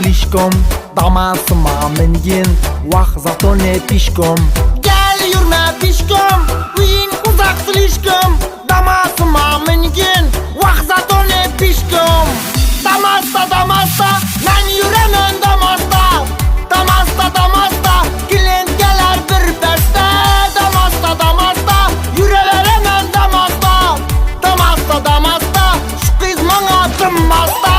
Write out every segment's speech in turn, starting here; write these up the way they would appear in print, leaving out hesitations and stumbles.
слишком. Damasıma mingin, vah zato ne pişkom. Gel yürüme pişkom, uyun uzak slişkom. Damasıma mingin, vah zato ne pişkom. Damasta, ben yüremem damasta. Damasta, kilent gelir bir beste. Damasta, yürüveremem damasta. Damasta, şu kız bana tınmasta.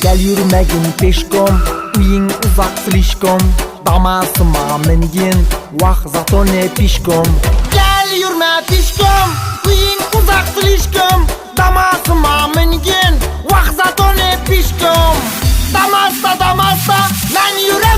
Gel yürümegin peşkom, uyun uzak slişkom. Damasıma mingin, vah zato ne pişkom. Gel yürüme pişkom, uyun uzak slişkom. Damasıma mingin, vah zato ne pişkom. Damasta, ben yürüme